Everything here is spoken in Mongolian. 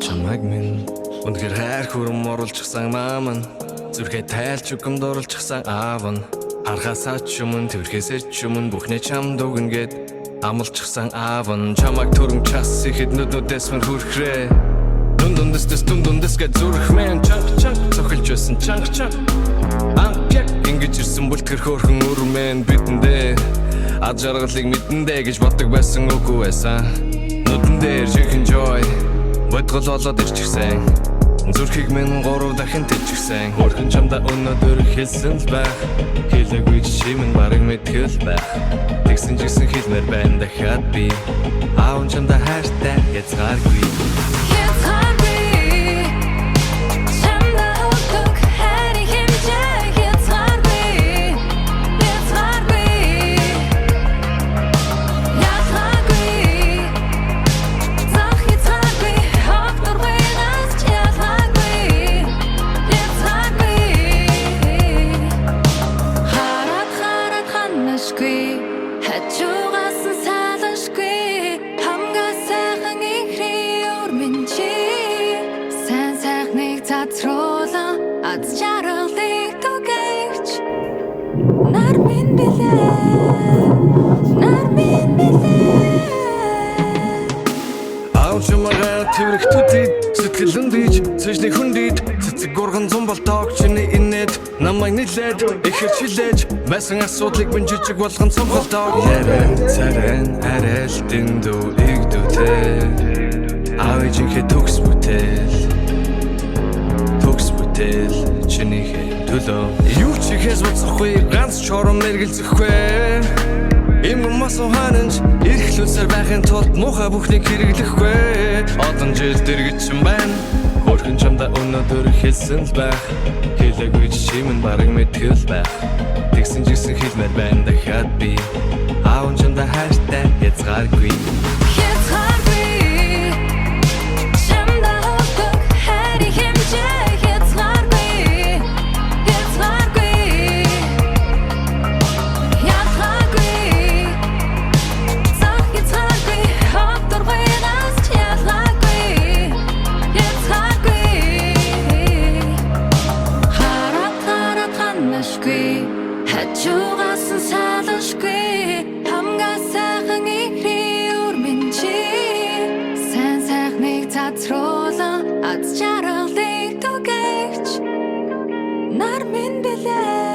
Чамайг минь өнөхөр хайр хүрэн оруулчихсан мааман зүрхээ тайлж үгэмд оруулчихсан аав нь харахасаа ч юм тэрхээсээ ч юм бүхнээ чамд өгнгээд амлчихсан аав нь чамайг төрөн час ихэд нүднүүдээс мөн хүрхрээ дундас гэж зүрх мэн чанг цохилж байсан чанг анхяг ингэж ирсэн бүлтгэр хөөрхөн өрмэн бидэндээ ад жаргалыг мэдэндээ гэж боддог байсан үгүй байсан нүдэн дээр жинхэнэ joy бодгол болоод ирчихсэн зүрхийг минь 3 дахин тэлчихсэн хөрхөн чамда өнөөдөр хэлсэн л байх хэлээгүй чимэн бараг мэдгэл байх тэгсэн ч гэсэн хэлмээр байна дахиад би аав чамда хайртай язгааргүй хажуугаас нь салашгүй хамгаа сайхан ихрий өрмөн чи сайн сайхныг цацруулан аз жаргалыг түгэж нар минь билээ аав чамайг тэрхтүдид сэтгэлэн диж цэжний хүндид цэцэг гурган зам бол тоог чиний инээд намайг нилээд ихэр чилээж байсан асуудлыг минь жижиг болгон цомголтоо яран царан арайлтын дүү игдүүтэй аавжинхэ төгс бүтэл чиний төлөө юу ч ихээс боцохгүй ганц чорон мэргэлзэхгүй им масан хананч эрхлүүлсээр байхын тулд муухай бүхнийг хэрэглэхгүй одон жил дэргэжсэн байна хөрхөн чамда өнөөдөр хэлсэн л байх хэлээгүй чимэн бараг мэдгэл байх тэгсэн ч гэсэн хэлмээр байна дахиад би аав чамда хайртай язгааргүй хажуугаас нь салашгүй хамгаа сайхан ихрий өрмөн чи сайн сайхныг цацруулан аз жаргалыг түгэж нар минь билээ